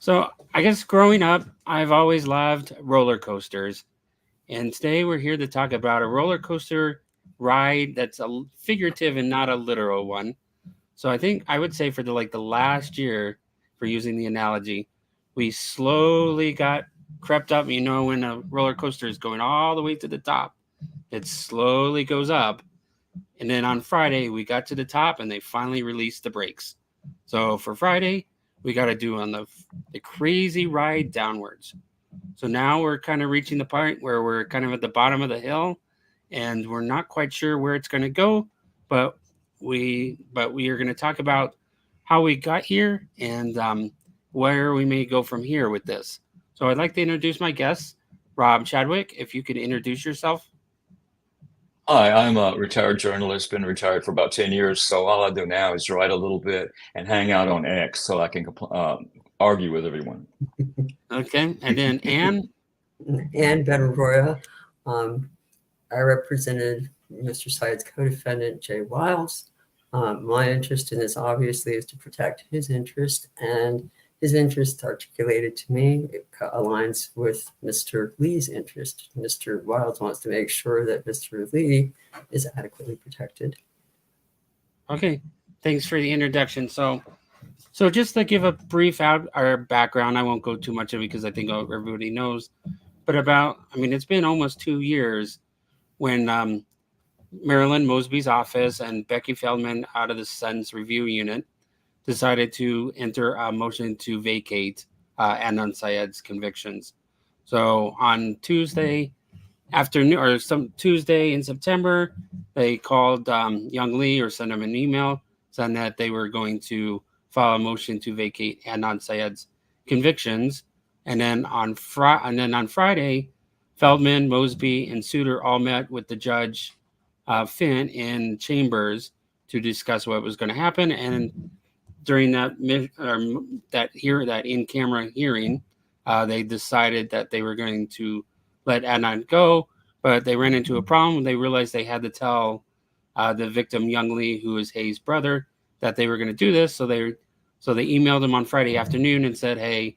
So I guess growing up, I've always loved roller coasters. And today we're here to talk about a roller coaster ride that's figurative and not a literal one. So I think I would say for the last year, for using the analogy, we slowly got crept up. You know, when a roller coaster is going all the way to the top, it slowly goes up. And then on Friday, we got to the top and they finally released the brakes. So for Friday, we got to do on the crazy ride downwards. So now we're kind of reaching the point where we're kind of at the bottom of the hill and we're not quite sure where it's going to go, but we are going to talk about how we got here and where we may go from here with this. So I'd like to introduce my guest, Rob Chadwick. If you could introduce yourself. Hi, I'm a retired journalist, been retired for about 10 years. So all I do now is write a little bit and hang out on X so I can argue with everyone. Okay, and then Anne. And Benaroya. Um, I represented Mr. Syed's co-defendant, Jay Wiles. My interest in this obviously is to protect his interest, and his interest articulated to me aligns with Mr. Lee's interest. Mr. Wiles wants to make sure that Mr. Lee is adequately protected. Okay, thanks for the introduction. So just to give a brief out our background, I won't go too much of it because I think everybody knows. But it's been almost 2 years when Marilyn Mosby's office and Becky Feldman out of the sentence review unit decided to enter a motion to vacate Adnan Syed's convictions. So on Tuesday afternoon or some Tuesday in September, they called Young Lee or sent him an email saying that they were going to file a motion to vacate Adnan Syed's convictions. And then on Friday, Feldman, Mosby, and Souter all met with the judge Finn in chambers to discuss what was going to happen. And during that in camera hearing, they decided that they were going to let Adnan go, but they ran into a problem. They realized they had to tell the victim Young Lee, who is Hayes' brother, that they were going to do this. So they emailed him on Friday afternoon and said, "Hey,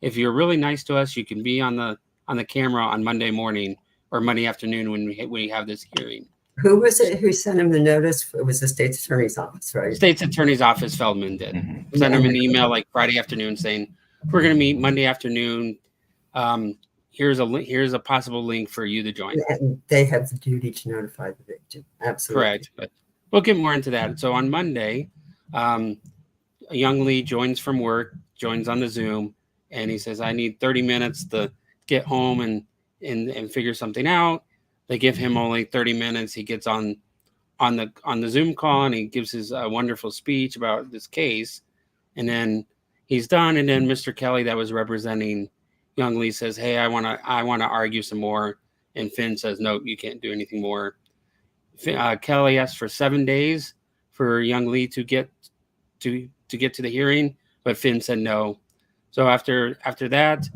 if you're really nice to us, you can be on the camera on Monday morning or Monday afternoon when we have this hearing." Who was it who sent him the notice? It was the state's attorney's office, right? State's attorney's office, Feldman did. Mm-hmm. Sent him an email like Friday afternoon saying, "We're going to meet Monday afternoon. Here's a possible link for you to join." And they have the duty to notify the victim. Absolutely. Correct. But we'll get more into that. So on Monday, Young Lee joins from work, joins on the Zoom, and he says, "I need 30 minutes to get home and figure something out." They give him only 30 minutes. He gets on the Zoom call and he gives his wonderful speech about this case, and then he's done. And then Mr. Kelly, that was representing Young Lee, says, "Hey, I want to argue some more," and Finn says, "No, you can't do anything more." Kelly asked for 7 days for Young Lee to get to the hearing, but Finn said no. So after that,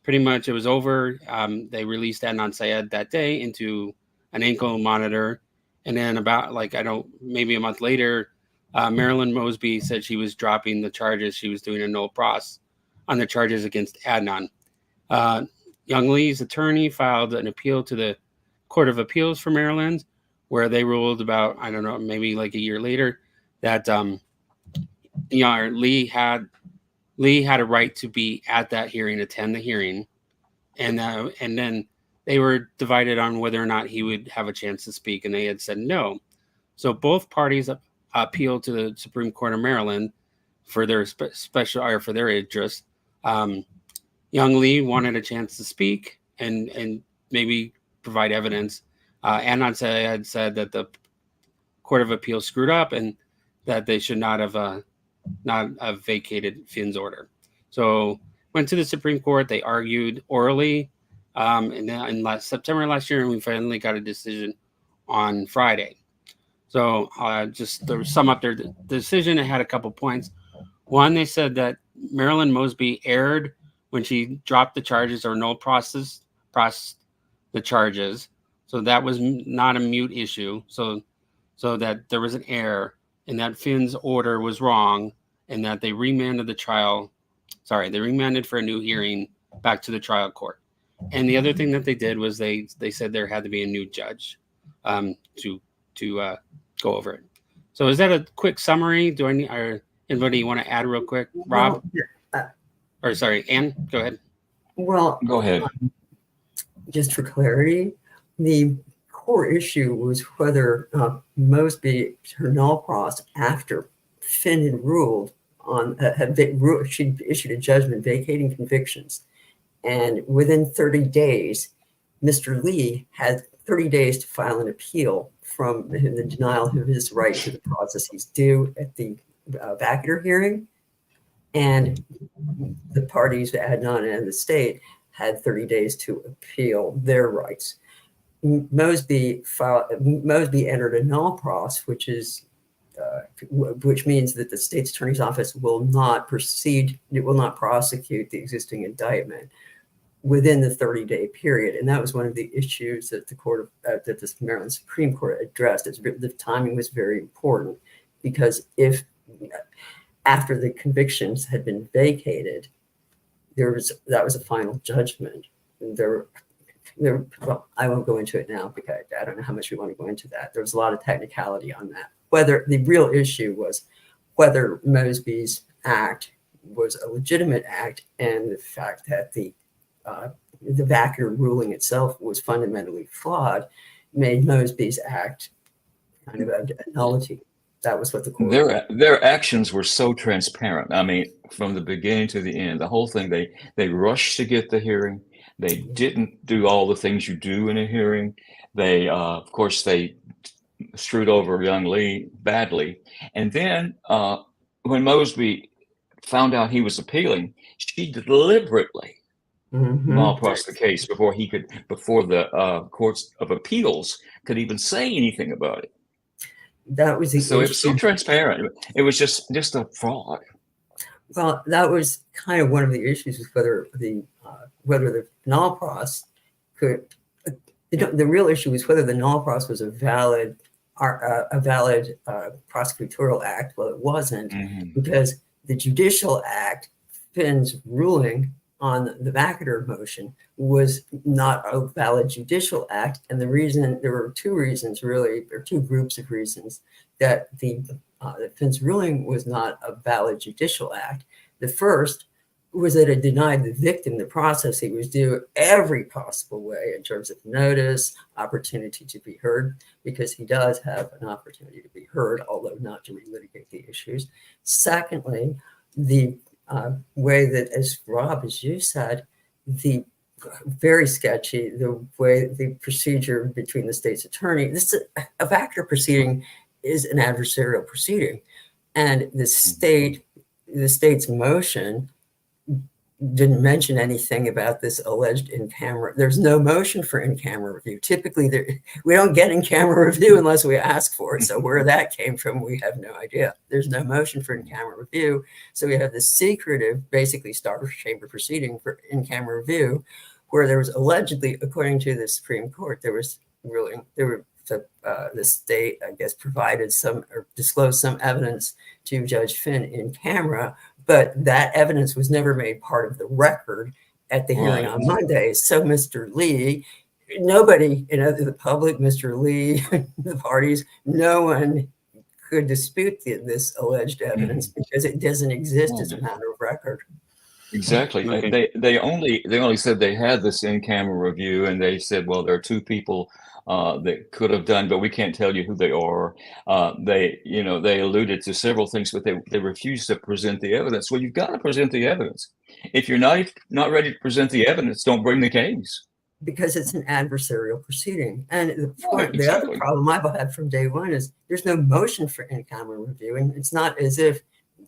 pretty much it was over. They released Adnan Syed that day into an ankle monitor, and then about maybe a month later, Marilyn Mosby said she was dropping the charges. She was doing a no pros on the charges against Adnan. Young Lee's attorney filed an appeal to the Court of Appeals for Maryland, where they ruled about, I don't know, maybe like a year later, that Lee had a right to be at that hearing, attend the hearing, and then they were divided on whether or not he would have a chance to speak, and they had said no. So both parties appealed to the Supreme Court of Maryland for their for their interest. Young Lee wanted a chance to speak and maybe provide evidence. Adnan had said that the Court of Appeals screwed up and that they should not have vacated Finn's order. So went to the Supreme Court. They argued orally in September last year, and we finally got a decision on Friday. So just to sum up their decision, it had a couple points. One, they said that Marilyn Mosby erred when she dropped the charges or no process the charges. So that was not a mute issue. So that there was an error and that Finn's order was wrong and that they remanded the trial They remanded for a new hearing back to the trial court. And the other thing that they did was they said there had to be a new judge to go over it. So is that a quick summary? Do I need, or anybody want to add real quick? Rob? Or sorry, Ann, go ahead. Well, Go ahead. Just for clarity, the core issue was whether Mosby turned null pros after Finn had ruled on, she issued a judgment vacating convictions. And within 30 days, Mr. Lee had 30 days to file an appeal from the denial of his right to the process he's due at the vacatur hearing. And the parties, Adnan and the state, had 30 days to appeal their rights. Mosby entered a null pros, which means that the state's attorney's office will not prosecute the existing indictment within the 30-day period. And that was one of the issues that that the Maryland Supreme Court addressed. The timing was very important, because if after the convictions had been vacated, that was a final judgment. Well, I won't go into it now because I don't know how much we want to go into that. There was a lot of technicality on that. Whether the real issue was whether Mosby's act was a legitimate act, and the fact that the vacatur ruling itself was fundamentally flawed made Mosby's act kind of a nullity. That was what the court. Their actions were so transparent. I mean, from the beginning to the end, the whole thing. They rushed to get the hearing. They didn't do all the things you do in a hearing. They, of course, they screwed over young Lee badly. And then when Mosby found out he was appealing, she deliberately malprosed the case before the courts of appeals could even say anything about it. That was so it was so transparent. It was just a fraud. Well, that was kind of one of the issues, was whether the null pros could. The real issue was whether the null pros was a valid prosecutorial act. Well, it wasn't, because the judicial act, Finn's ruling on the vacatur motion, was not a valid judicial act. And the reason, there were two reasons really, or two groups of reasons that that Finn's ruling was not a valid judicial act. The first was that it denied the victim the process he was due every possible way in terms of notice, opportunity to be heard, because he does have an opportunity to be heard, although not to relitigate the issues. Secondly, the way that, as Rob, as you said, the very sketchy, the way the procedure between the state's attorney, a vacatur proceeding is an adversarial proceeding, and the state's motion didn't mention anything about this alleged in-camera. There's no motion for in-camera review. Typically, we don't get in-camera review unless we ask for it. So where that came from, we have no idea. There's no motion for in-camera review. So we have this secretive, basically starter chamber proceeding for in-camera review, where there was allegedly, according to the Supreme Court, the state, I guess, provided some or disclosed some evidence to Judge Finn in camera, but that evidence was never made part of the record at the hearing on Monday. So Mr. Lee, nobody, the public, Mr. Lee, the parties, no one could dispute this alleged evidence because it doesn't exist as a matter of record. Exactly. Okay. They only said they had this in-camera review, and they said, well, there are two people that could have done, but we can't tell you who they are. They alluded to several things, but they refused to present the evidence. Well, you've got to present the evidence. If you're not ready to present the evidence, don't bring the case. Because it's an adversarial proceeding. And the other problem I've had from day one is there's no motion for in-camera reviewing. It's not as if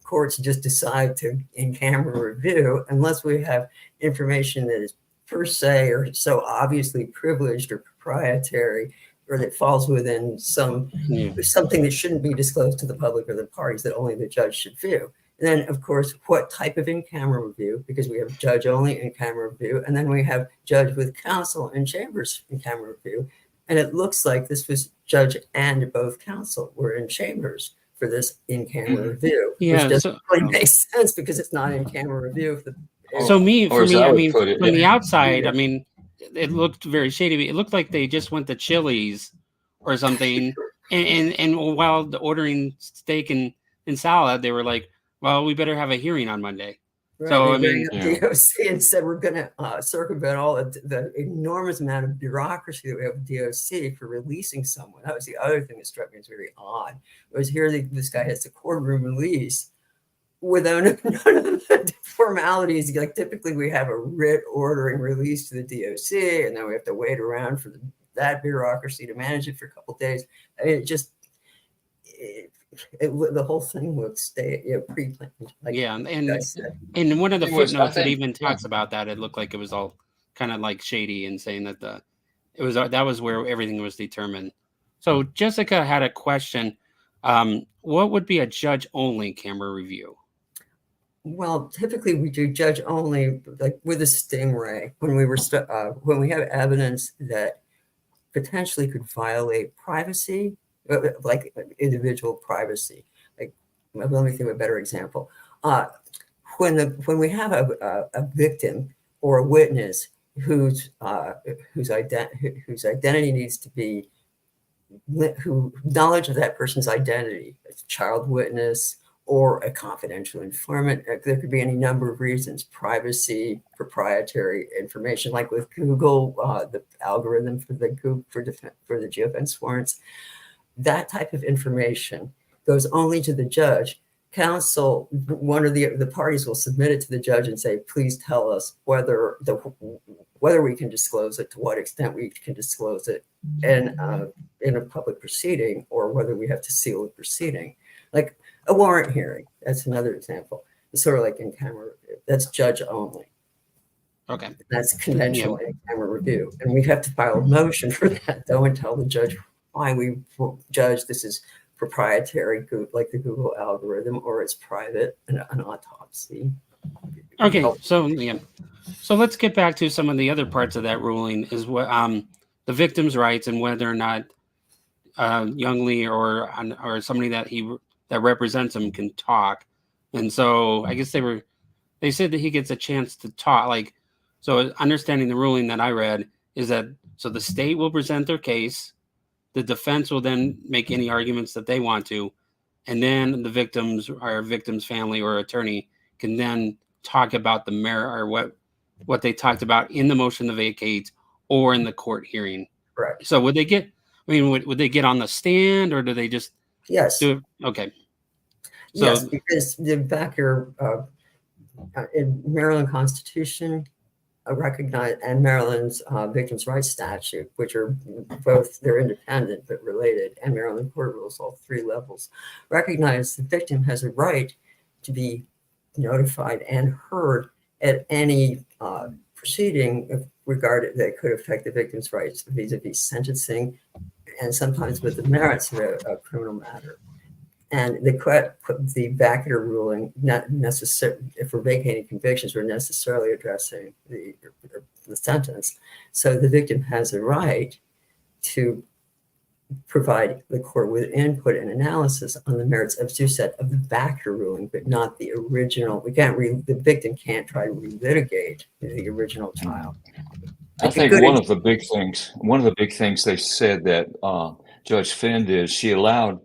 courts just decide to in-camera review unless we have information that is per se or so obviously privileged or proprietary, or that falls within something that shouldn't be disclosed to the public or the parties, that only the judge should view. And then, of course, what type of in-camera review, because we have judge only in-camera review, and then we have judge with counsel and chambers in-camera review. And it looks like this was judge and both counsel were in chambers for this in-camera review, which Yeah. doesn't So really make sense because it's not in-camera review. If the, so Or for as me, I I would mean, put it, from the yeah. outside, I mean, it looked very shady. It looked like they just went to Chili's or something, and while ordering steak and salad, they were like, "Well, we better have a hearing on Monday." right, So they I mean, rang up Yeah. DOC and said we're going to circumvent all the enormous amount of bureaucracy that we have with DOC for releasing someone. That was the other thing that struck me as very odd. Was here this guy has the courtroom release without none of the formalities. Like typically we have a writ ordering release to the DOC, and then we have to wait around for that bureaucracy to manage it for a couple of days. I mean, the whole thing looks pre-planned. Like yeah, you guys said. and one of the It was, I footnotes it think, even yeah. talks about that. It looked like it was all kind of like shady and saying that that was where everything was determined. So Jessica had a question. What would be a judge-only camera review? Well, typically we do judge only, like with a stingray, when we have evidence that potentially could violate privacy, like individual privacy. Like, let me think of a better example. When we have a victim or a witness whose identity needs to be, who knowledge of that person's identity, a child witness or a confidential informant. There could be any number of reasons: privacy, proprietary information, like with Google, the algorithm for the geofence warrants. That type of information goes only to the judge. Counsel, one of the parties will submit it to the judge and say, please tell us whether we can disclose it, to what extent we can disclose it, and in a public proceeding, or whether we have to seal the proceeding. Like a warrant hearing, that's another example. It's sort of like in camera review. That's judge only. Okay. That's conventional in camera review. And we have to file a motion for that, though, and tell the judge why we judge this is proprietary, like the Google algorithm, or it's private, an autopsy. Okay. So yeah. So let's get back to some of the other parts of that ruling. Is what the victim's rights and whether or not Young Lee or somebody that represents him can talk. And so I guess they said that he gets a chance to talk. Like, so understanding the ruling that I read is that so the state will present their case, the defense will then make any arguments that they want to, and then the victim's family or attorney can then talk about the merit or what they talked about in the motion to vacate or in the court hearing. Correct. So would they get? I mean, would they get on the stand or do they just do it? Okay. So, yes, because the Becker in Maryland Constitution recognized, and Maryland's Victims' Rights Statute, which are both, they're independent but related, and Maryland Court Rules, all three levels, recognize the victim has a right to be notified and heard at any proceeding regarded that could affect the victim's rights vis-a-vis sentencing, and sometimes with the merits of a criminal matter. And the Becker ruling, not necessarily for vacating convictions, were necessarily addressing the sentence. So the victim has a right to provide the court with input and analysis on the merits, as you said, of the Becker ruling, but not the original. The victim can't try to relitigate the original trial. I think one of the big things they said that Judge Finn did, she allowed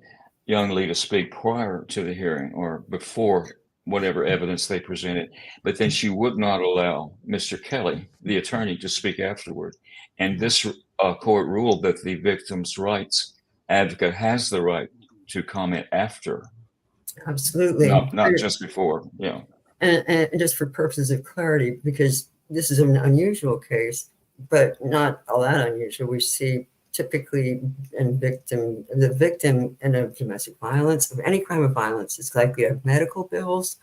Young Lee to speak prior to the hearing or before whatever evidence they presented, but then she would not allow Mr. Kelly, the attorney, to speak afterward. And this court ruled that the victim's rights advocate has the right to comment after. Absolutely. Not just before. Yeah. And just for purposes of clarity, because this is an unusual case, but not all that unusual. We see typically the victim in a domestic violence, of any crime of violence, is likely to have medical bills.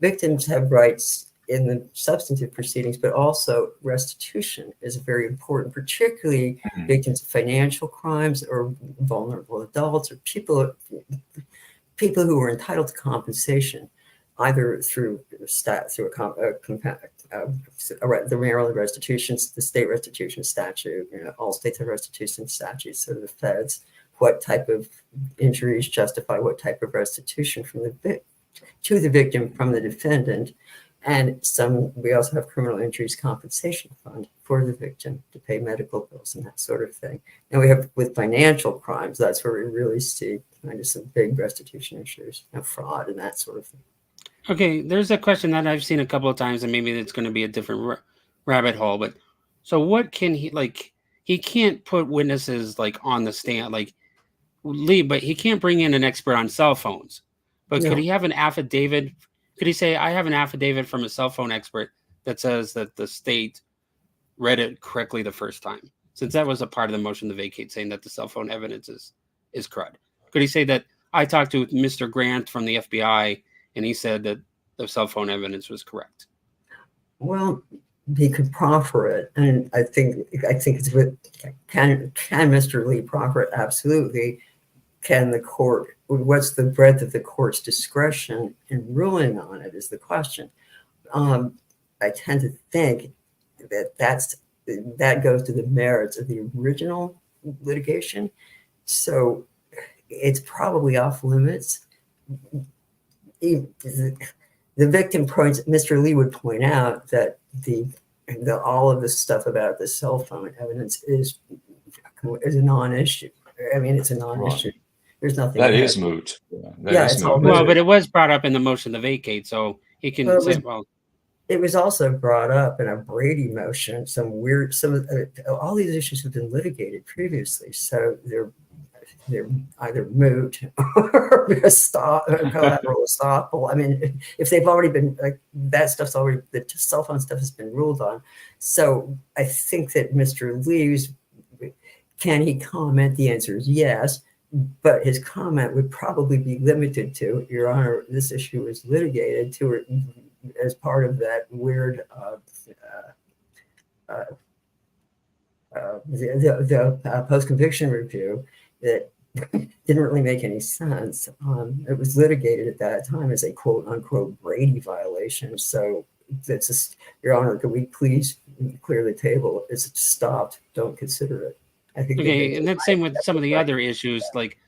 Victims have rights in the substantive proceedings, but also restitution is very important, particularly victims of financial crimes or vulnerable adults or people who are entitled to compensation, either through the Maryland restitution, the state restitution statute, all states have restitution statutes, so the feds what type of injuries justify what type of restitution from to the victim from the defendant. And we also have criminal injuries compensation fund for the victim to pay medical bills and that sort of thing. And we have with financial crimes, that's where we really see kind of some big restitution issues and fraud and that sort of thing. Okay, there's a question that I've seen a couple of times, and maybe it's going to be a different rabbit hole. But so, what can he like? He can't put witnesses like on the stand, like Lee, but he can't bring in an expert on cell phones. But No. could he have an affidavit? Could he say, "I have an affidavit from a cell phone expert that says that the state read it correctly the first time"? Since that was a part of the motion to vacate, saying that the cell phone evidence is crud. Could he say that I talked to Mr. Grant from the FBI and he said that the cell phone evidence was correct? Well, he could proffer it, and I think it's with can Mr. Lee proffer it? Absolutely. Can the court? What's the breadth of the court's discretion in ruling on it? Is the question. I tend to think that goes to the merits of the original litigation, so it's probably off limits. The victim points, Mr. Lee would point out that all of this stuff about the cell phone evidence is a non-issue. I mean, it's a non-issue. Right. There's nothing. That is moot. Yeah, it's all moot. Well, but it was brought up in the motion to vacate, so he can say, well. It was also brought up in a Brady motion. All these issues have been litigated previously, so they're either moot or collateral estoppel. I mean, if they've already been that stuff's already, the cell phone stuff has been ruled on. So I think that Mr. Lee's, can he comment? The answer is yes, but his comment would probably be limited to, Your Honor, this issue was litigated to as part of that weird the post-conviction review that didn't really make any sense. It was litigated at that time as a quote-unquote Brady violation. So that's just, Your Honor, could we please clear the table? It's stopped. Don't consider it. I think. Okay, and that's same with some of the other issues, like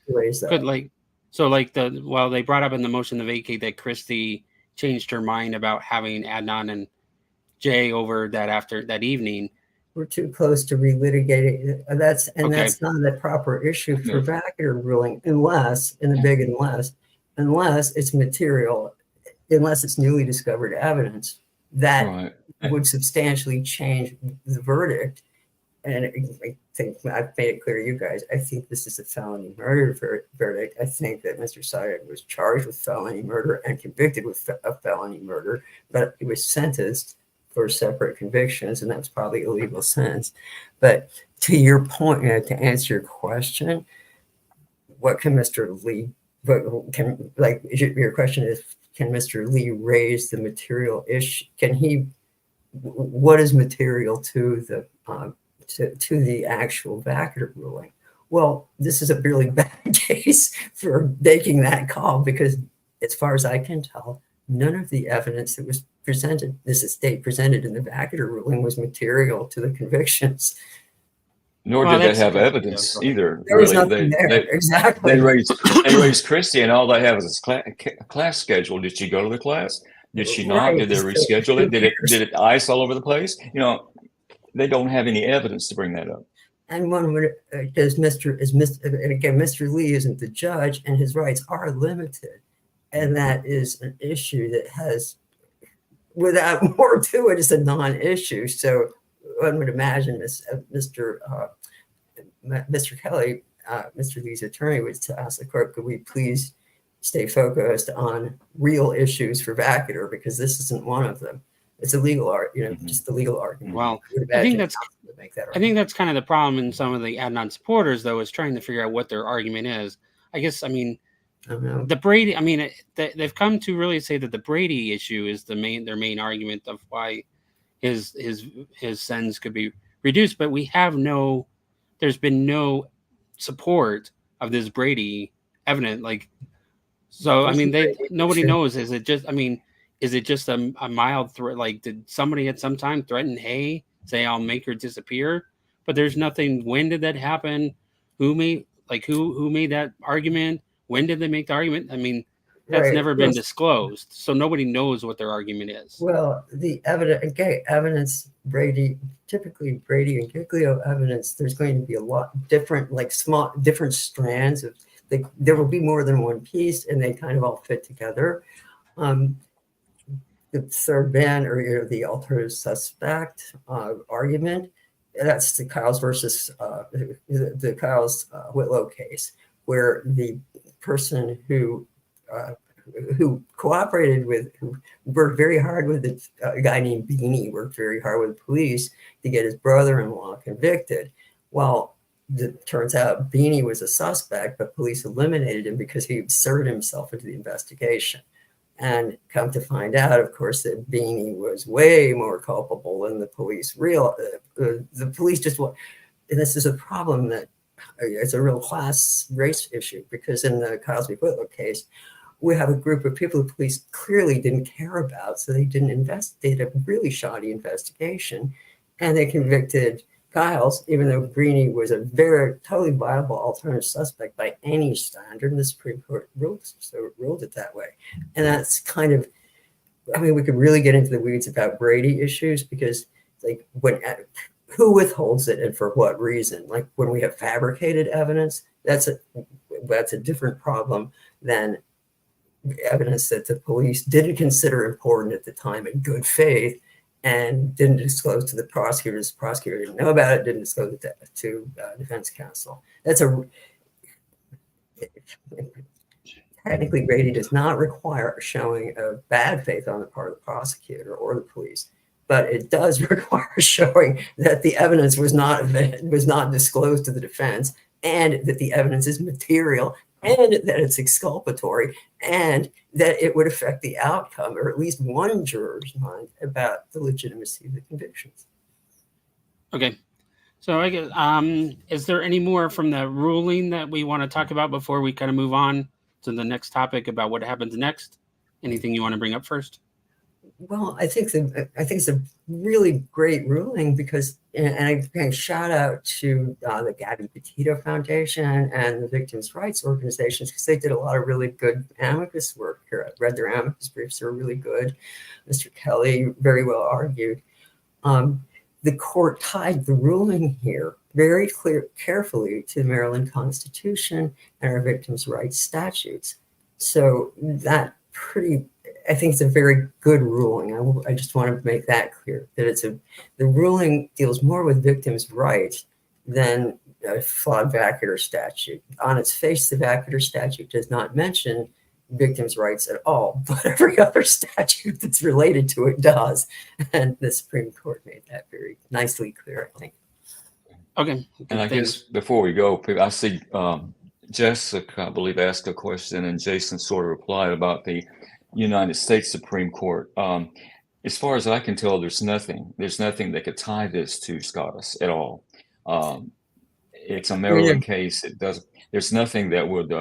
could like so like they brought up in the motion to vacate that Christie changed her mind about having Adnan and Jay over that after that evening. We're too close to relitigating. That's not a proper issue for vacatur ruling unless it's material, unless it's newly discovered evidence that would substantially change the verdict. And I think I've made it clear to you guys, I think this is a felony murder verdict. I think that Mr. Syed was charged with felony murder and convicted with a felony murder, but he was sentenced for separate convictions, and that's probably a legal sentence. But to your point, to answer your question, what can Mr. Lee, your question is, can Mr. Lee raise the material issue? What is material to the actual vacatur ruling? Well, this is a really bad case for making that call because, as far as I can tell, none of the evidence that was presented in the vacatur ruling was material to the convictions. Nor did they have evidence either. There was nothing there. Exactly. They raised Christie, and all they have is a class schedule. Did she go to the class? Did she not? Right. Did they reschedule it? Did it ice all over the place? They don't have any evidence to bring that up. And one would, and again, Mr. Lee isn't the judge, and his rights are limited, and that is an issue that has, without more to it, is a non-issue. So one would imagine Mr. Kelly, Mr. Lee's attorney, would ask the court, could we please stay focused on real issues for vacatur, because this isn't one of them. It's a legal just the legal argument. Well, I think that's kind of the problem in some of the Adnan supporters, though, is trying to figure out what their argument is. I guess, the Brady, they've come to really say that the Brady issue is their main argument of why his sentence could be reduced, but there's been no support of this Brady evidence. Nobody knows. Is it just a mild threat? Like, did somebody at some time threaten, hey, say I'll make her disappear? But there's nothing. When did that happen? Who made? Like who made that argument? When did they make the argument? I mean, that's Right. never been disclosed, so nobody knows what their argument is. Well, the evidence, typically Brady and Giglio evidence, there's going to be a lot different, like different strands of, there will be more than one piece, and they kind of all fit together. The third band, or the alternative suspect argument, that's the Kyles versus the Kyles Whitlow case, where the person who cooperated with, who worked very hard with a guy named Beanie, worked very hard with the police to get his brother-in-law convicted. Well, it turns out Beanie was a suspect, but police eliminated him because he inserted himself into the investigation. And come to find out, of course, that Beanie was way more culpable than the police the police just want, and this is a problem that it's a real class race issue, because in the Cosby Whitlow case, we have a group of people the police clearly didn't care about, so they didn't investigate a really shoddy investigation, and they convicted Kyles, even though Beanie was a very totally viable alternative suspect by any standard, and the Supreme Court ruled it that way. And that's kind of, I mean, we could really get into the weeds about Brady issues, because like who withholds it and for what reason? Like when we have fabricated evidence, that's a different problem than evidence that the police didn't consider important at the time in good faith and didn't disclose to the prosecutors. The prosecutor didn't know about it, didn't disclose it to defense counsel. Technically, Brady does not require a showing of bad faith on the part of the prosecutor or the police, but it does require showing that the evidence was not disclosed to the defense, and that the evidence is material, and that it's exculpatory, and that it would affect the outcome, or at least one juror's mind, about the legitimacy of the convictions. Okay. So I guess, is there any more from the ruling that we want to talk about before we kind of move on to the next topic about what happens next? Anything you want to bring up first? Well, I think it's a really great ruling, because, and I shout out to the Gabby Petito Foundation and the Victims' Rights Organizations, because they did a lot of really good amicus work here. I read their amicus briefs; they're really good. Mr. Kelly very well argued. The court tied the ruling here very carefully to the Maryland Constitution and our victims' rights statutes. So that I think it's a very good ruling. I just want to make that clear, that the ruling deals more with victims' rights than a flawed vacatur statute. On its face, the vacatur statute does not mention victims' rights at all, but every other statute that's related to it does. And the Supreme Court made that very nicely clear, I think. Okay. And I guess before we go, I see Jessica, I believe, asked a question, and Jason sort of replied about the United States Supreme Court. As far as I can tell, there's nothing that could tie this to SCOTUS at all. It's a Maryland case. There's nothing that would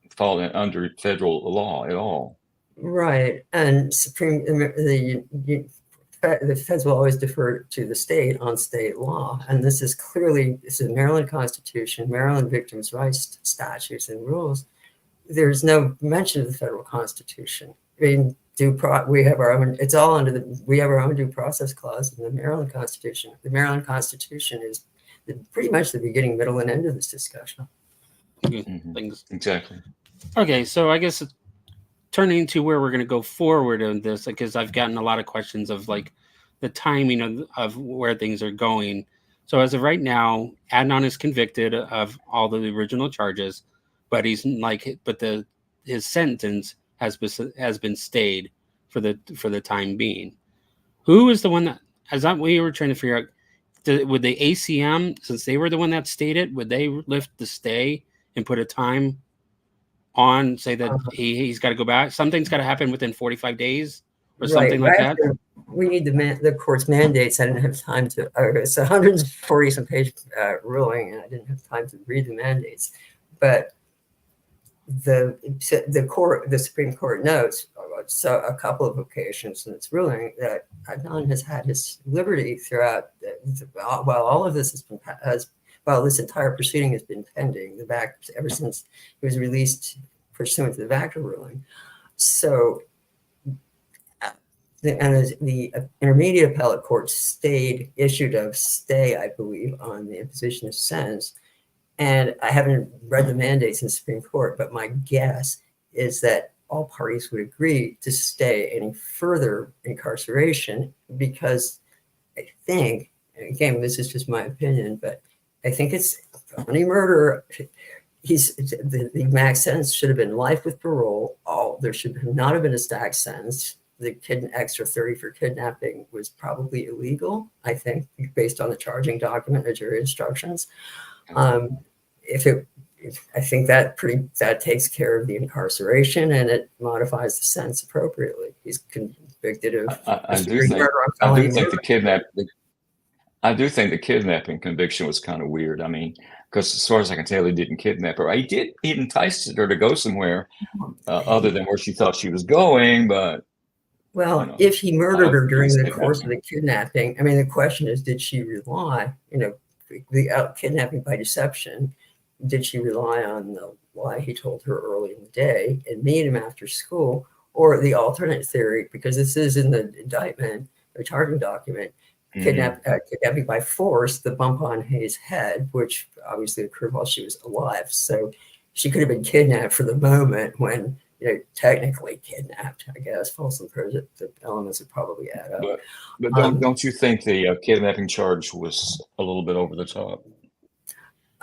fall under federal law at all. Right. And the feds will always defer to the state on state law. And this is Maryland Constitution, Maryland victims' rights statutes and rules. There's no mention of the federal Constitution. I mean, we have our own, it's all we have our own due process clause in the Maryland Constitution. The Maryland Constitution is pretty much the beginning, middle, and end of this discussion. Things. Exactly. Okay, so I guess turning to where we're going to go forward on this, because I've gotten a lot of questions of like the timing of where things are going. So as of right now, Adnan is convicted of all the original charges, but his sentence has been stayed for the time being. Who is the one that, as we were trying to figure out, would the ACM, since they were the one that stayed it, would they lift the stay and put a time on, say that he's got to go back? Something's got to happen within 45 days or something like that. We need the court's mandates. I didn't have time to. It's a 140-some page ruling, and I didn't have time to read the mandates. But the Supreme Court notes a couple of occasions in its ruling that Adnan has had his liberty throughout, while all of this has while this entire proceeding has been pending, ever since he was released pursuant to the VACA ruling. So the intermediate appellate court issued a stay, I believe, on the imposition of sentence. And I haven't read the mandates in the Supreme Court, but my guess is that all parties would agree to stay any further incarceration, because I think, and again, this is just my opinion, but I think it's felony murder. The max sentence should have been life with parole. There should not have been a stacked sentence. The extra 30 for kidnapping was probably illegal, I think, based on the charging document, the jury instructions. I think that takes care of the incarceration, and it modifies the sentence appropriately. He's convicted of murder on felony murder. I do think the kidnapping conviction was kind of weird. I mean, because as far as I can tell, he didn't kidnap her. He enticed her to go somewhere other than where she thought she was going. But if he murdered her during the course of the kidnapping, I mean, the question is, did she rely? The kidnapping by deception. Did she rely on the lie he told her early in the day and meet him after school, or the alternate theory? Because this is in the indictment, the charging document. Kidnapping by force, the bump on Hayes' head, which obviously occurred while she was alive. So she could have been kidnapped for the moment when, technically kidnapped, I guess. False imprisonment, the elements would probably add up. But don't you think the kidnapping charge was a little bit over the top?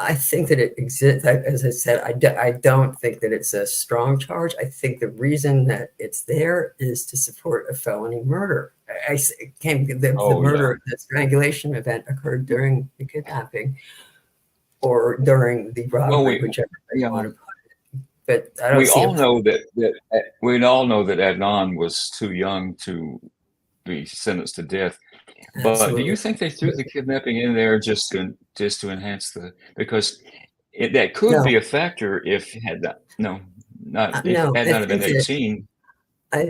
I think that it exists. As I said, I don't think that it's a strong charge. I think the reason that it's there is to support a felony murder. The strangulation event occurred during the kidnapping or during the robbery, whichever way you want to put it. But I don't we all know that Adnan was too young to be sentenced to death. But Absolutely. do you think they threw the kidnapping in there just to enhance because that could be a factor if had that Adnan been 18?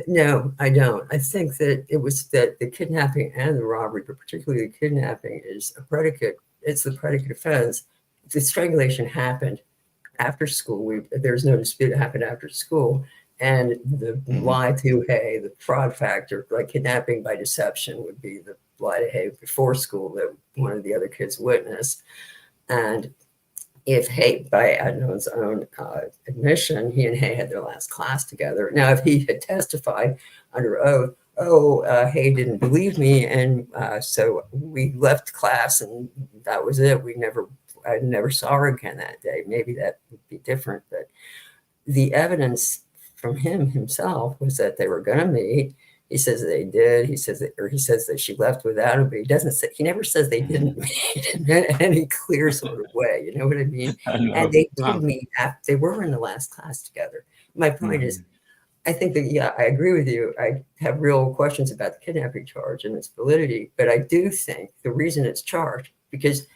No, I don't. I think that it was that the kidnapping and the robbery, but particularly the kidnapping, is a predicate. It's the predicate offense. The strangulation happened after school. There's no dispute it happened after school. And the lie to Hay, the fraud factor, like kidnapping by deception, would be the lie to Hay before school that one of the other kids witnessed. And if Hay, by Adnan's own admission, he and Hay had their last class together. Now, if he had testified under oath, Hay didn't believe me, and so we left class, and that was it. I never saw her again that day. Maybe that would be different, but the evidence from him himself was that they were going to meet. He says they did. He says that she left without him, but he never says they didn't meet in any clear sort of way. You know what I mean? And they did meet after they were in the last class together. My point is, I think that, I agree with you. I have real questions about the kidnapping charge and its validity, but I do think the reason it's charged, because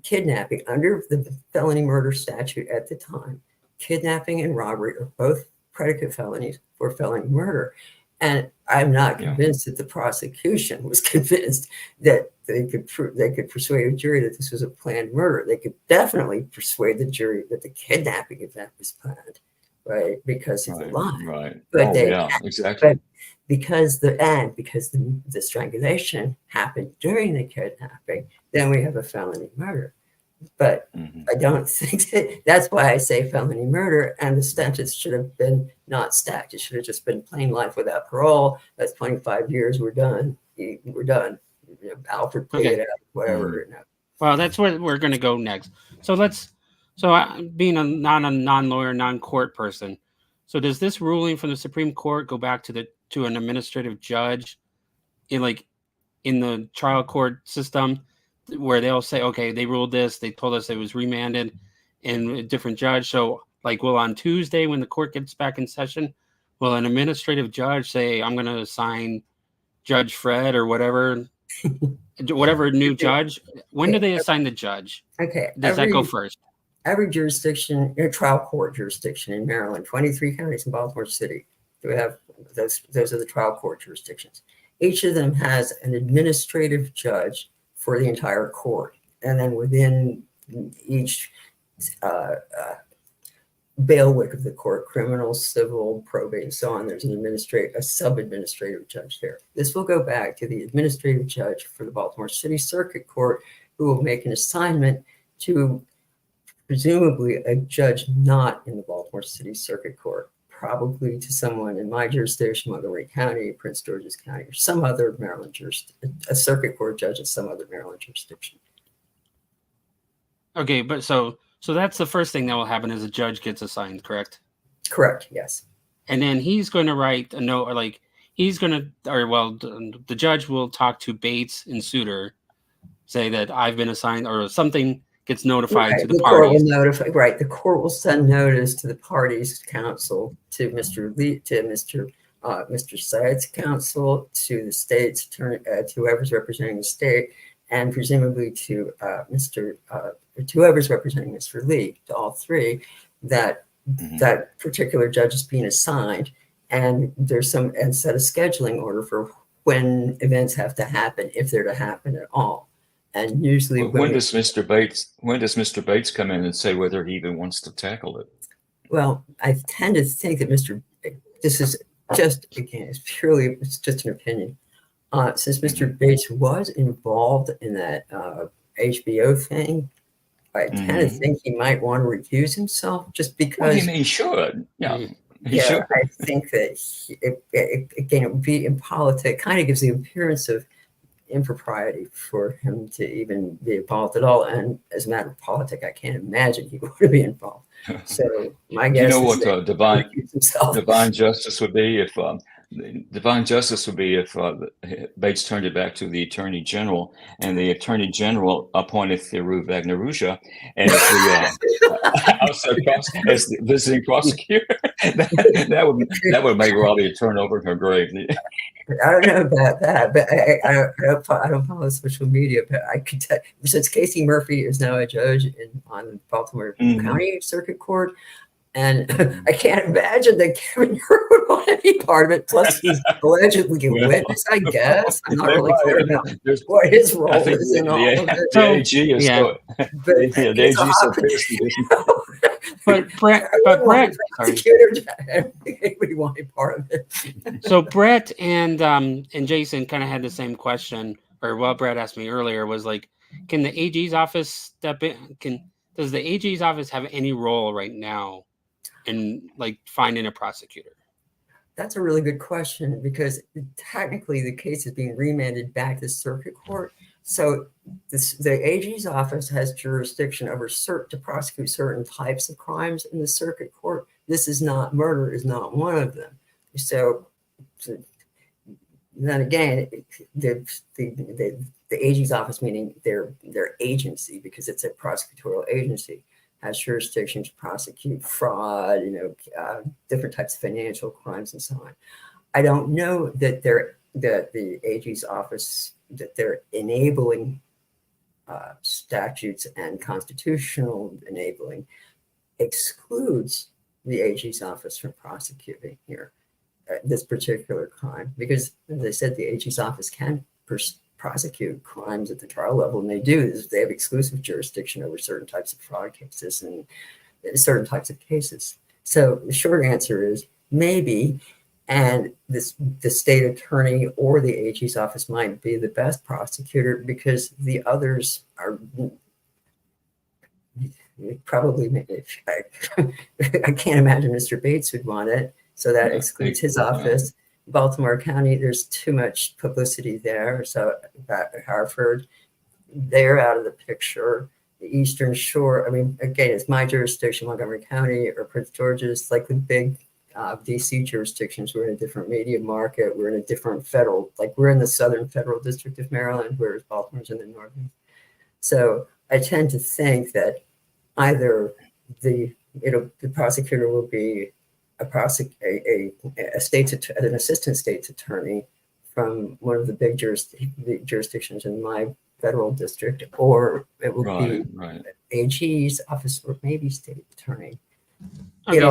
kidnapping under the felony murder statute at the time, kidnapping and robbery are both predicate felonies for felony murder. And I'm not convinced that the prosecution was convinced that they could persuade a jury that this was a planned murder. They could definitely persuade the jury that the kidnapping event was planned, right? Because of the lie. Right. But exactly. But because the strangulation happened during the kidnapping, then we have a felony murder. But I don't think that's why I say felony murder, and the sentence should have been not stacked. It should have just been plain life without parole. That's 25 years. We're done. Alfred played it out, whatever. Well, that's where we're going to go next. So being a non-lawyer, non-court person, so does this ruling from the Supreme Court go back to an administrative judge in the trial court system, where they'll say, okay, they ruled this, they told us it was remanded, and a different judge. So will on Tuesday, when the court gets back in session, will an administrative judge say, I'm going to assign Judge Fred or whatever new judge? When do they assign the judge? Okay. Does that go first? Every jurisdiction, trial court jurisdiction in Maryland, 23 counties in Baltimore City, we have those are the trial court jurisdictions. Each of them has an administrative judge for the entire court. And then within each bailiwick of the court, criminal, civil, probate, and so on. There's a sub-administrative judge there. This will go back to the administrative judge for the Baltimore City Circuit Court, who will make an assignment to presumably a judge not in the Baltimore City Circuit Court, probably to someone in my jurisdiction, Montgomery County, Prince George's County, or some other Maryland jurisdiction, a circuit court judge in some other Maryland jurisdiction. Okay, but so that's the first thing that will happen is a judge gets assigned, correct? Correct, yes. And then he's going to write a note, or like the judge will talk to Bates and Souter, say that I've been assigned, or something gets notified to the court parties. Will notify, right, the court will send notice to the parties' counsel, to Mr. Lee, to Mr. Syed's counsel, to the state's attorney, to whoever's representing the state, and presumably to whoever's representing Mr. Lee, to all three, that that particular judge is being assigned, and there's and set a scheduling order for when events have to happen, if they're to happen at all. And usually, when does Mr. Bates come in and say whether he even wants to tackle it? Well, I tend to think that this is just, again, it's just an opinion. Since Mr. Bates was involved in that HBO thing, I tend to think he might want to recuse himself, just because. Well, he should. Yeah. Should. I think that it would be in politics, kind of gives the appearance of impropriety for him to even be involved at all. And as a matter of politics, I can't imagine he would be involved. So my guess you know is what divine justice would be if Bates turned it back to the Attorney General, and the Attorney General appointed Thiru Vagnarusha as the outside as the visiting prosecutor. that would make Robbie turn over in her grave. I don't know about that, but I don't follow social media. But I could tell, since Casey Murphy is now a judge on the Baltimore County Circuit Court, and I can't imagine that Kevin Hur would want to be part of it. Plus, he's allegedly a witness, I guess. I'm not really clear about what his role is in all of it. The AG is the AG But Brett, sorry. Anybody want to be part of it? So Brett and Jason kind of had the same question, or what Brett asked me earlier was like, can the AG's office step in? Does the AG's office have any role right now in like finding a prosecutor? That's a really good question, because technically the case is being remanded back to circuit court. So the AG's office has jurisdiction over to prosecute certain types of crimes in the circuit court. This is not, murder is not one of them. So then again, the AG's office, meaning their agency, because it's a prosecutorial agency, has jurisdiction to prosecute fraud, different types of financial crimes and so on. I don't know that the AG's office, that they're enabling statutes and constitutional enabling excludes the AG's office from prosecuting here this particular crime, because as I said, the AG's office can prosecute crimes at the trial level, and they do. They have exclusive jurisdiction over certain types of fraud cases and certain types of cases. So the short answer is maybe, and the state attorney or the AG's office might be the best prosecutor, because the others are probably, I can't imagine Mr. Bates would want it. So that excludes his office. Baltimore County, there's too much publicity there. So Hartford, they're out of the picture. The Eastern Shore, I mean, again, it's my jurisdiction, Montgomery County or Prince George's, like the big DC jurisdictions. We're in a different media market. We're in a different federal, like we're in the Southern Federal District of Maryland, whereas Baltimore's in the Northern. So I tend to think that either the prosecutor will be an assistant state's attorney from one of the big jurisdictions in my federal district, or it will be AG's office, or maybe state attorney. Okay,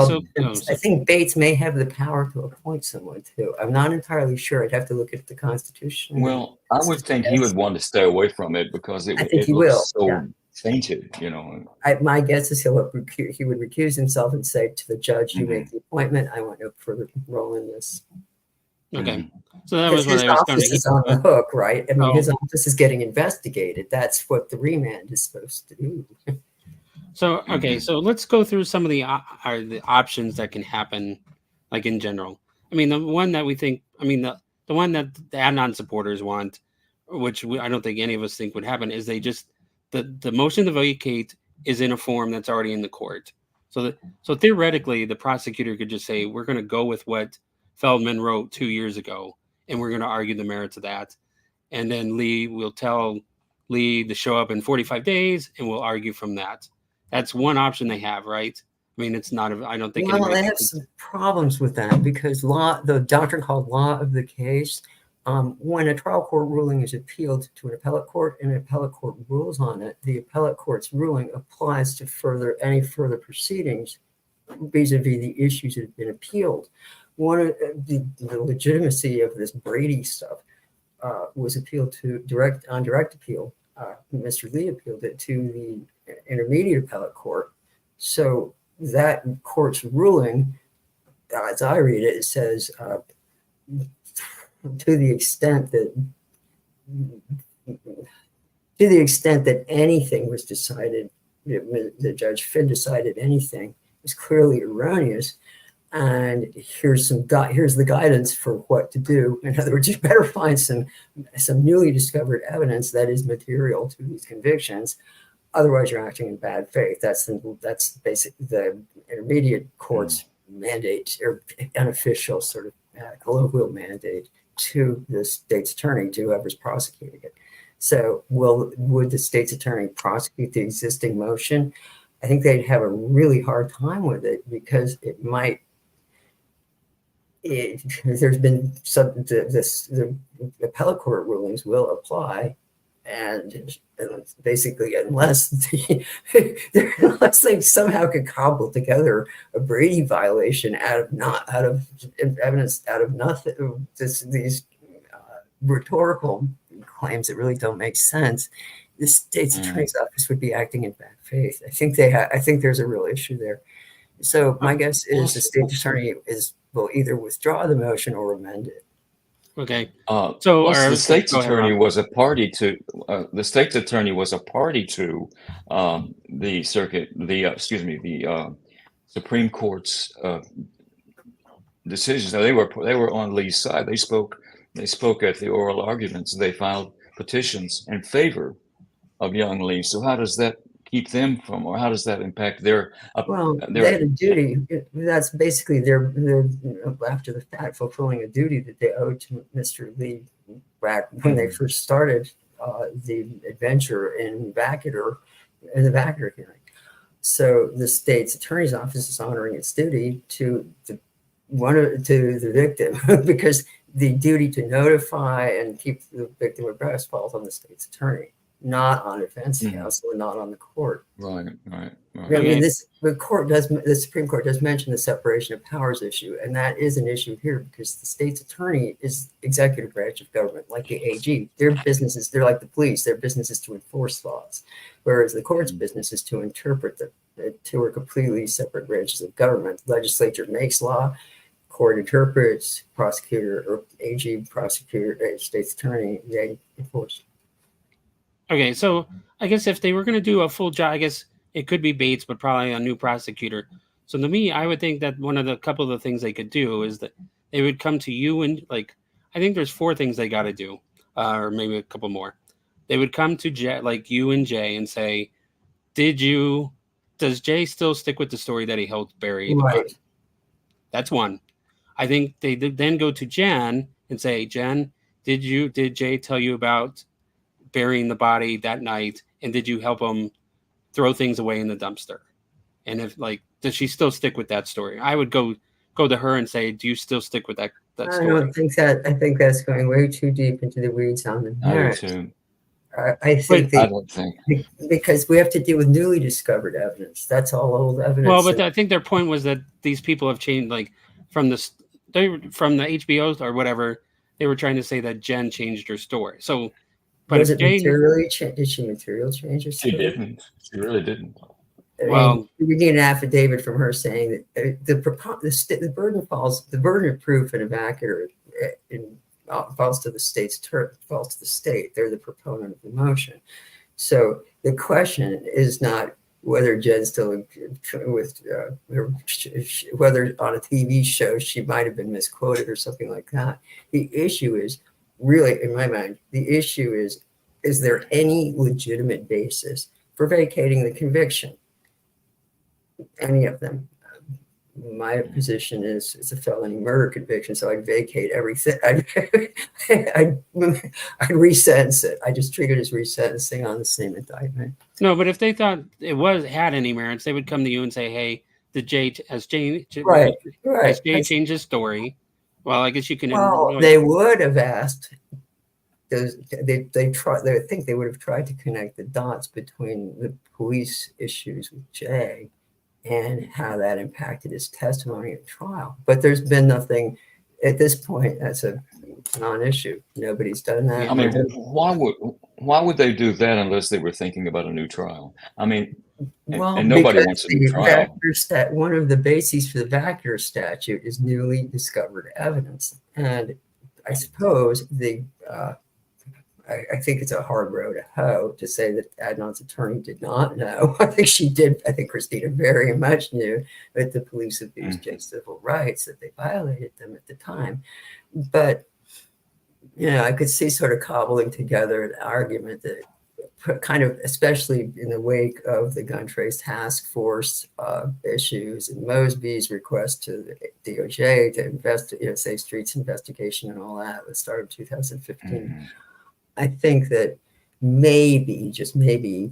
I think Bates may have the power to appoint someone too. I'm not entirely sure. I'd have to look at the Constitution. Well, I would think he would want to stay away from it, because it I think he will. tainted, you know. My guess is he would recuse himself and say to the judge, "You make the appointment. I want no further role in this." Okay. So that Because was what his I was office going is on the hook, right? I mean, Oh. his office is getting investigated. That's what the remand is supposed to do. So, okay, so let's go through some of the options that can happen, like in general. I mean, the one that we think, I mean, the one that the Adnan supporters want, which I don't think any of us think would happen, is they just the motion to vacate is in a form that's already in the court. So theoretically, the prosecutor could just say, we're going to go with what Feldman wrote 2 years ago, and we're going to argue the merits of that, and then Lee will tell Lee to show up in 45 days, and we'll argue from that. That's one option they have, right? I mean, it's not. I don't think. Well, they have some problems with that because the doctrine called law of the case. When a trial court ruling is appealed to an appellate court and an appellate court rules on it, the appellate court's ruling applies to any further proceedings vis-a-vis the issues that have been appealed. One of the legitimacy of this Brady stuff was appealed to direct appeal. Mr. Lee appealed it to the intermediate appellate court. So that court's ruling, as I read it, it says to the extent that anything was decided, the Judge Finn decided anything was clearly erroneous. And here's the guidance for what to do. In other words, you better find some newly discovered evidence that is material to these convictions. Otherwise, you're acting in bad faith. That's basically the intermediate court's mandate, or unofficial sort of colloquial mandate to the state's attorney, to whoever's prosecuting it. So, would the state's attorney prosecute the existing motion? I think they'd have a really hard time with it because it might. There's been the appellate court rulings will apply, and basically unless they somehow could cobble together a Brady violation out of evidence out of nothing, these rhetorical claims that really don't make sense, the state's attorney's office would be acting in bad faith. I think there's a real issue there. So my guess is the state's attorney will either withdraw the motion or amend it. Okay. So the state's attorney was a party to the Supreme Court's decisions. Now, they were on Lee's side. They spoke at the oral arguments. They filed petitions in favor of young Lee. So how does that keep them from, or how does that impact their? They had a duty. That's basically they're after the fact fulfilling a duty that they owed to Mr. Lee back when they first started the adventure in the Vacater hearing. So the state's attorney's office is honoring its duty to the victim because the duty to notify and keep the victim abreast falls on the state's attorney, not on defense counsel, and not on the court. Right. I mean, the Supreme Court does mention the separation of powers issue, and that is an issue here because the state's attorney is executive branch of government, like the AG. Their business they're like the police. Their business is to enforce laws, whereas the court's business is to interpret the two are completely separate branches of government. Legislature makes law, court interprets, prosecutor or AG prosecutor, state's attorney, they enforce. Okay, so I guess if they were going to do a full job, I guess it could be Bates, but probably a new prosecutor. So to me, I would think that couple of the things they could do is that they would come to you and I think there's 4 things they got to do, or maybe a couple more. They would come to Jay, like you and Jay, and say, does Jay still stick with the story that he helped bury the body? That's one. I think they then go to Jen and say, Jen, did Jay tell you about burying the body that night, and did you help him throw things away in the dumpster? And if does she still stick with that story? I would go to her and say, do you still stick with that story? I don't think that. I think that's going way too deep into the weeds on the merits. I don't think because we have to deal with newly discovered evidence. That's all old evidence. Well, but I think their point was that these people have changed, from the HBO or whatever. They were trying to say that Jen changed her story. So, But Was if it Jay, materially changed? Did she material change her She story? didn't. She really didn't. I well, mean, we need an affidavit from her saying that the burden of proof in a vacatur falls to the state. They're the proponent of the motion. So the question is not whether Jen's still whether on a TV show she might have been misquoted or something like that. The issue is really, in my mind, the issue is there any legitimate basis for vacating the conviction? Any of them. My position is it's a felony murder conviction, so I'd vacate everything. I'd resentence it. I just treat it as resentencing on the same indictment. no, but if they thought it had any merits, they would come to you and say, "Hey, has Jay Right. changed his story?" Well, I guess you can. Well, they would have asked. I think they would have tried to connect the dots between the police issues with Jay and how that impacted his testimony at trial. But there's been nothing at this point. That's a non-issue. Nobody's done that. I mean, why would they do that unless they were thinking about a new trial? I mean, and nobody wants a new trial. One of the bases for the vacatur statute is newly discovered evidence, and I suppose I think it's a hard row to hoe to say that Adnan's attorney did not know. I think she did. I think Christina very much knew that the police abused Jay's civil rights, that they violated them at the time. But, I could see sort of cobbling together an argument that kind of, especially in the wake of the gun trace task force issues and Mosby's request to the DOJ to investigate, Safe Streets investigation and all that, that started in 2015. I think that maybe, just maybe,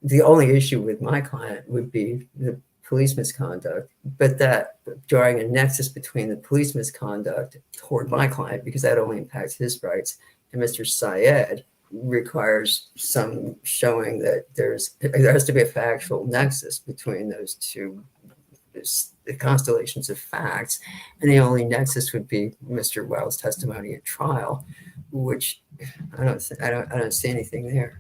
the only issue with my client would be the police misconduct, but that drawing a nexus between the police misconduct toward my client, because that only impacts his rights, and Mr. Syed requires some showing that there has to be a factual nexus between those two, the constellations of facts, and the only nexus would be Mr. Wild's testimony at trial, which I don't see anything there.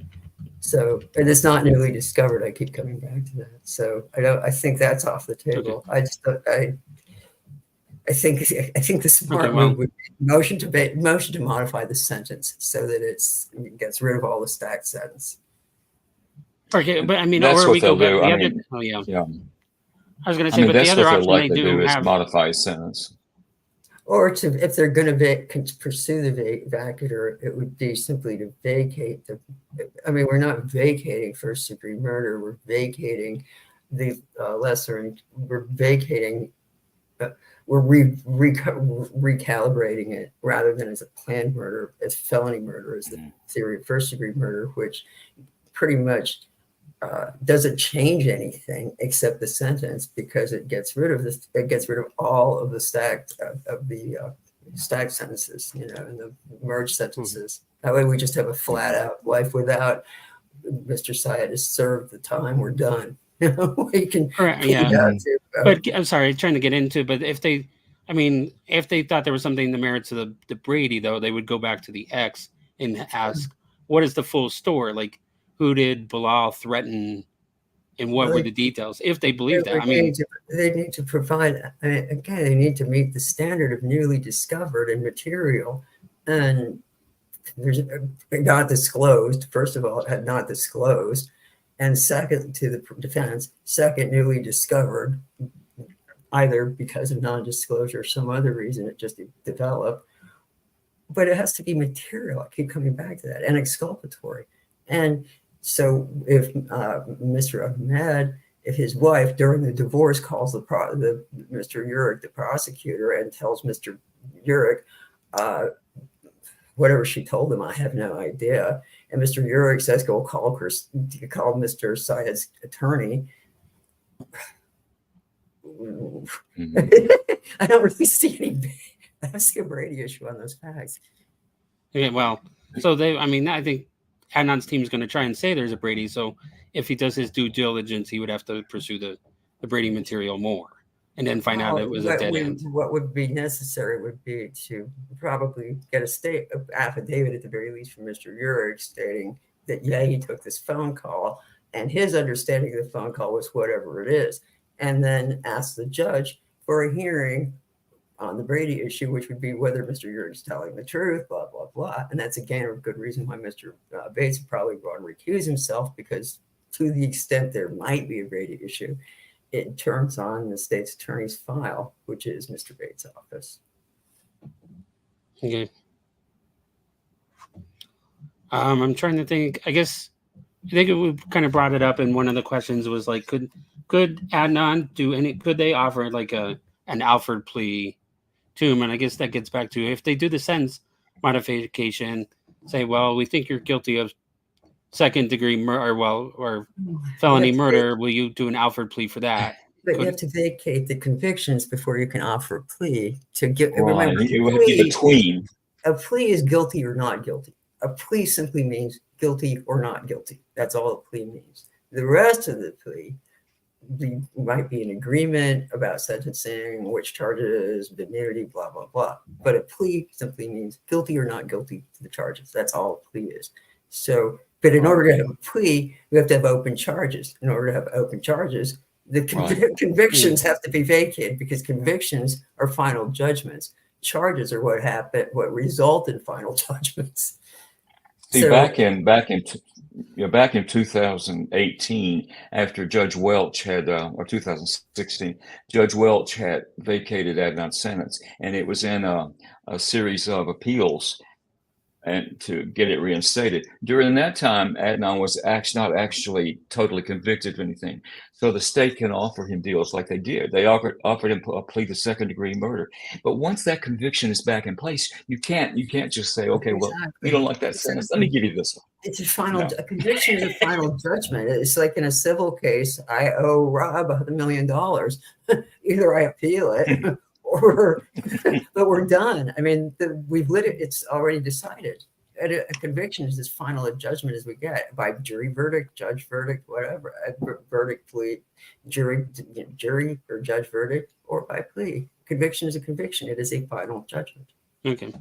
So, and it's not newly discovered. I keep coming back to that. So I think that's off the table. Okay. I think the smart move would be motion to modify the sentence so that it gets rid of all the stacked sentence. Okay, but I mean, that's or what we go they'll back. do. Yeah. I was going to say, but the other option they do is have modify a sentence. Or if they're going to pursue the vacatur, it would be simply to vacate we're not vacating first degree murder. We're vacating the lesser, we're vacating, we're recalibrating it rather than as a planned murder, as felony murder, as the theory of first degree murder, which pretty much doesn't change anything except the sentence, because it gets rid of all of the stacked sentences, and the merged sentences. That way we just have a flat out life without Mr. Syed has served the time, we're done. We can but I'm sorry, trying to get into, but if they thought there was something in the merits of the Brady, though, they would go back to the X and ask, what is the full story? Like, who did Bilal threaten, and what were the details? If they believe that, they need to provide. Again, they need to meet the standard of newly discovered and material, and there's not disclosed. First of all, it had not disclosed, and second, to the defense, second, newly discovered, either because of non-disclosure or some other reason it just developed. But it has to be material. I keep coming back to that, and exculpatory, and. So if Mr. Ahmed, if his wife during the divorce calls Mr. Urich, the prosecutor, and tells Mr. Urich whatever she told him, I have no idea, and Mr. Urich says, go call Mr. Syed's attorney, I don't really see any. I don't see a Brady issue on those facts. Okay, well, so I think Adnan's team is going to try and say there's a Brady. So if he does his due diligence, he would have to pursue the Brady material more. and then find out it was a dead end. What would be necessary would be to probably get a affidavit at the very least from Mr. Urich stating that, yeah, he took this phone call and his understanding of the phone call was whatever it is, and then ask the judge for a hearing on the Brady issue, which would be whether Mr. Urich is telling the truth, blah, blah, blah. And that's, again, a good reason why Mr. Bates would probably go and recuse himself, because to the extent there might be a Brady issue, it turns on the state's attorney's file, which is Mr. Bates' office. Okay. I'm trying to think. I think we kind of brought it up, and one of the questions was like, could Adnan do any? Could they offer like an Alfred plea to him? And I guess that gets back to, if they do the sentence modification, say, well, we think you're guilty of second-degree murder, or felony murder. Will you do an Alfred plea for that? But you have to vacate the convictions before you can offer a plea to get. Right. Remember, It would be between. A plea is guilty or not guilty. A plea simply means guilty or not guilty. That's all a plea means. The rest of the plea might be an agreement about sentencing, which charges, immunity, blah, blah, blah. But a plea simply means guilty or not guilty to the charges. That's all a plea is. So, but in order to have a plea, you have to have open charges. In order to have open charges, the convictions have to be vacated, because convictions are final judgments. Charges are what result in final judgments. See, back in 2018, after Judge Welch had, or 2016, Judge Welch had vacated Adnan's sentence, and it was in a series of appeals and to get it reinstated. During that time, Adnan was not actually totally convicted of anything. So the state can offer him deals like they did. They offered him a plea to second-degree murder. But once that conviction is back in place, you can't just say, okay, well, you don't like that sentence, let me give you this one. It's a final, a conviction is a final judgment. It's like in a civil case, I owe Rob $1 million. Either I appeal it but we're done. I mean, it's already decided. A conviction is as final a judgment as we get, by jury verdict, judge verdict, whatever, verdict, plea, jury or judge verdict, or by plea. Conviction is a conviction. It is a final judgment. Okay.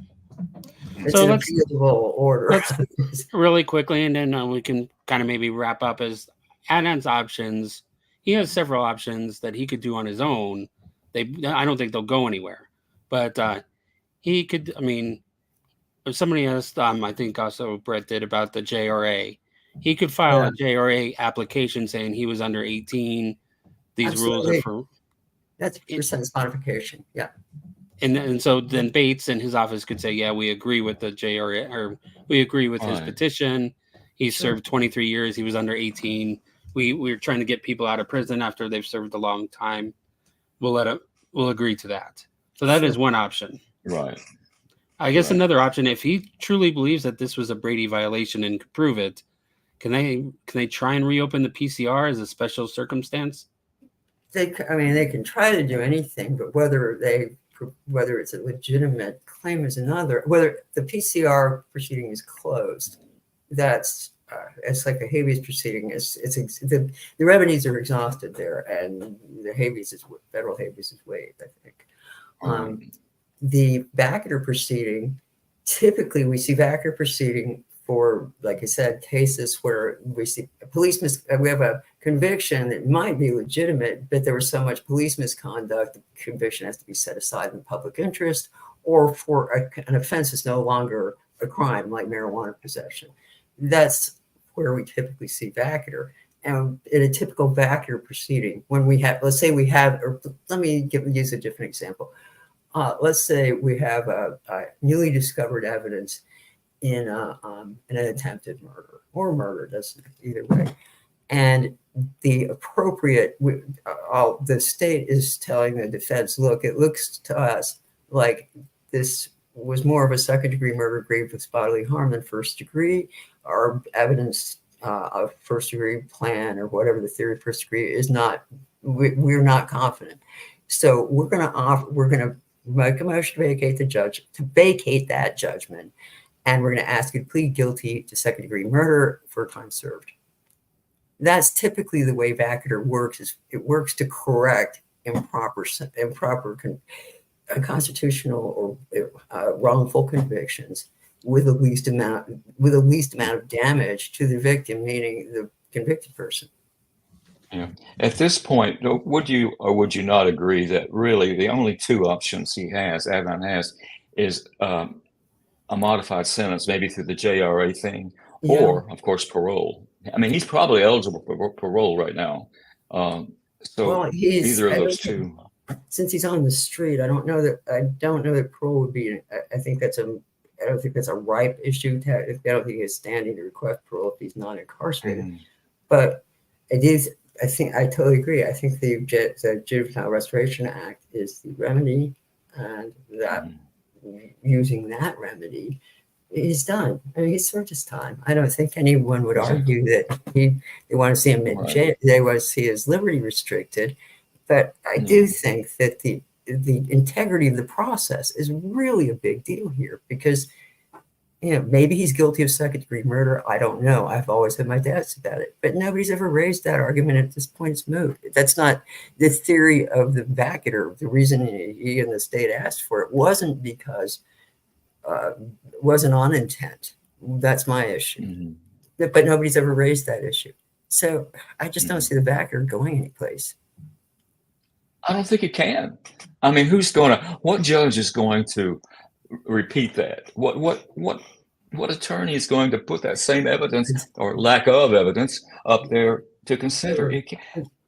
It's an appealable order. Let's really quickly, and then we can kind of maybe wrap up, as Adnan's options. He has several options that he could do on his own. I don't think they'll go anywhere, but he could. I mean, if somebody asked, I think also Brett did, about the JRA. He could file a JRA application saying he was under 18. These rules are for. That's for sentence modification. Yeah. And so then Bates and his office could say, yeah, we agree with the JRA, or we agree with his petition. He served 23 years. He was under 18. We're trying to get people out of prison after they've served a long time. We'll agree to that. So that is one option. Right. I guess another option, if he truly believes that this was a Brady violation and could prove it, can they try and reopen the PCR as a special circumstance? They can try to do anything, but whether it's a legitimate claim is another. Whether the PCR proceeding is closed, that's it's like a habeas proceeding. The remedies are exhausted there, and the federal habeas is waived, I think. The vacatur proceeding, typically we see vacatur proceeding for, like I said, cases where we see we have a conviction that might be legitimate, but there was so much police misconduct, the conviction has to be set aside in the public interest, or for an offense that's no longer a crime, like marijuana possession. That's where we typically see vacatur. And in a typical vacatur proceeding, when we have, let's say we have, or let me use a different example. Let's say we have a newly discovered evidence in an attempted murder or murder, doesn't either way. And the state is telling the defense, look, it looks to us like this was more of a second-degree murder grieved with bodily harm than first degree. Our evidence of first-degree plan, or whatever the theory of first degree is, we're not confident. So we're going to make a motion to vacate that judgment, and we're going to ask you to plead guilty to second-degree murder for time served. That's typically the way vacatur works. It works to correct unconstitutional or wrongful convictions with the least amount of damage to the victim, meaning the convicted person. Yeah. At this point, would you or would you not agree that really the only two options Adnan has, is a modified sentence, maybe through the JRA thing, Yeah. or of course parole? I mean, he's probably eligible for parole right now. So either of those two. Since he's on the street, I don't know that parole would be. I don't think that's a ripe issue. I don't think he's standing to request parole if he's not incarcerated. Mm. But it is. I think I totally agree. I think the Juvenile Restoration Act is the remedy, and that using that remedy, he's done. I mean, he's served his time. I don't think anyone would argue that they want to see him in jail. They want to see his liberty restricted. But I do think that the integrity of the process is really a big deal here, because maybe he's guilty of second-degree murder. I don't know. I've always had my doubts about it, but nobody's ever raised that argument. At this point, it's moot. That's not the theory of the vacater. The reason he and the state asked for it wasn't because it wasn't on intent. That's my issue. Mm-hmm. But nobody's ever raised that issue. So I just don't see the vacater going anyplace. I don't think it can. I mean, what judge is going to repeat that? What attorney is going to put that same evidence or lack of evidence up there to consider?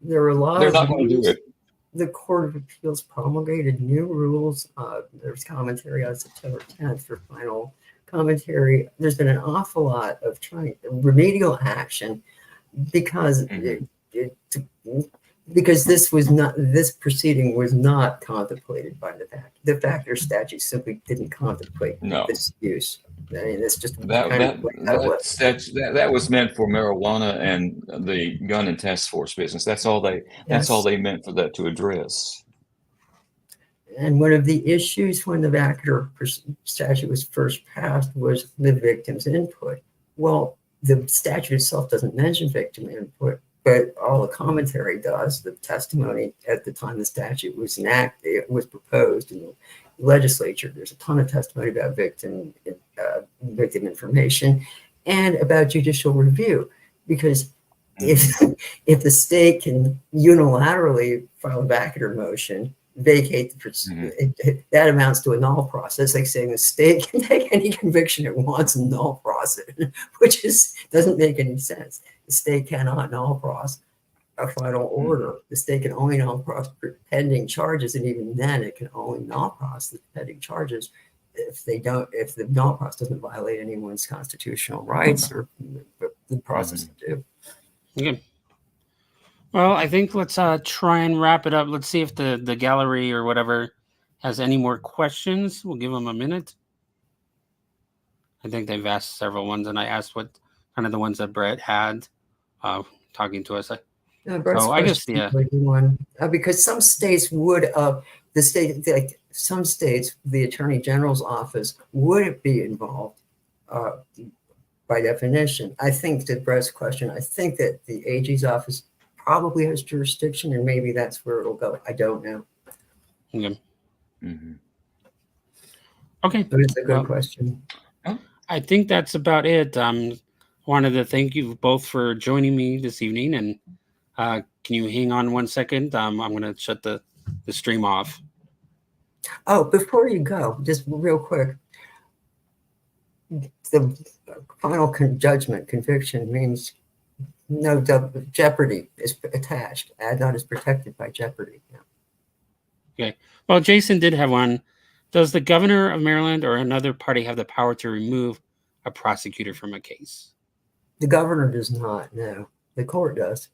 There are laws. They're not going to do it. The Court of Appeals promulgated new rules. There's commentary on September 10th for final commentary. There's been an awful lot of remedial action because because this proceeding was not contemplated by the vacater. The vacater statute simply didn't contemplate this use. I mean, it's just that was meant for marijuana and the gun and task force business. That's all they meant for that to address. And one of the issues when the vacater statute was first passed was the victim's input. Well, the statute itself doesn't mention victim input, but all the commentary does. The testimony at the time the statute was enacted, it was proposed in the legislature. There's a ton of testimony about victim information and about judicial review, because if the state can unilaterally file a vacater motion, vacate that amounts to a null process, like saying the state can take any conviction it wants in null process, which doesn't make any sense. The state cannot null process a final order. The state can only null process pending charges, and even then, it can only null process the pending charges if the null process doesn't violate anyone's constitutional rights or the process to do. Okay. Well, I think let's try and wrap it up. Let's see if the gallery or whatever has any more questions. We'll give them a minute. I think they've asked several ones, and I asked what kind of the ones that Brett had talking to us. So I guess one, because some states would some states the Attorney General's office would be involved by definition. I think to Brett's question, I think that the AG's office probably has jurisdiction, and maybe that's where it'll go. I don't know. Okay. Mm-hmm. Okay. But it's a good question. I think that's about it. Wanted to thank you both for joining me this evening, and can you hang on 1 second? I'm going to shut the stream off. Oh, before you go, just real quick, the final judgment conviction means no jeopardy is attached. Adnan is protected by jeopardy. Yeah. Okay. Well, Jason did have one. Does the governor of Maryland or another party have the power to remove a prosecutor from a case? The governor does not. No, the court does.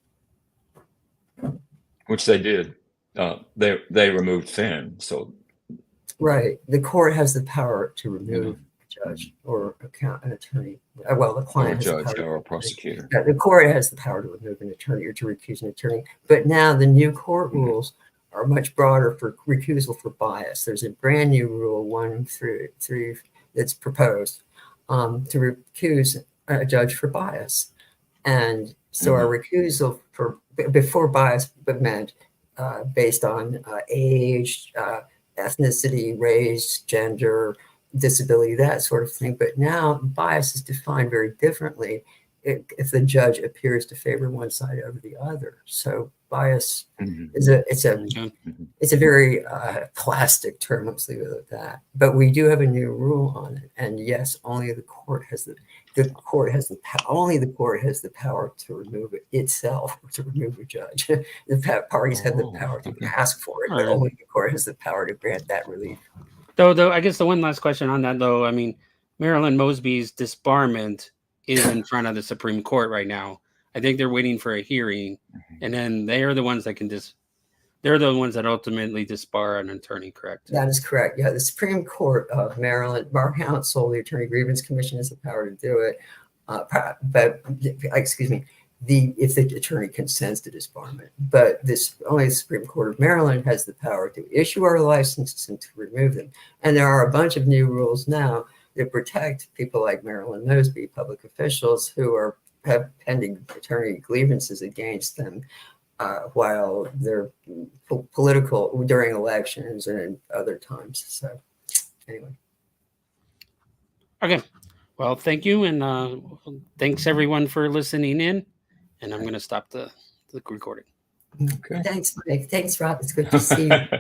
Which they did. They removed Finn. So. Right. The court has the power to remove a judge or an attorney. Well, the client or a has judge the power or a prosecutor. The court has the power to remove an attorney or to recuse an attorney. But now the new court rules are much broader for recusal for bias. There's a brand new rule 1 through 3 that's proposed to recuse a judge for bias. And so our recusal for before bias meant based on age, ethnicity, race, gender, disability, that sort of thing. But now bias is defined very differently if the judge appears to favor one side over the other. So bias is it's a very plastic term. Let's leave it at that. But we do have a new rule on it, and yes, only the court has the power to remove it itself, to remove a judge. The parties have the power to ask for it, but only the court has the power to grant that relief. Though I guess the one last question on that, though, I mean, Marilyn Mosby's disbarment is in front of the Supreme Court right now. I think they're waiting for a hearing, and then they are the ones that they're the ones that ultimately disbar an attorney, correct? That is correct. Yeah, the Supreme Court of Maryland, Bar Council, the Attorney Grievance Commission has the power to do it. But excuse me, if the attorney consents to disbarment. But only the Supreme Court of Maryland has the power to issue our licenses and to remove them. And there are a bunch of new rules now that protect people like Marilyn Mosby, public officials who have pending attorney grievances against them while they're political during elections and other times. So anyway. Okay. Well, thank you. And thanks everyone for listening in. And I'm going to stop the recording. Okay. Thanks, Mike. Thanks, Rob. It's good to see you.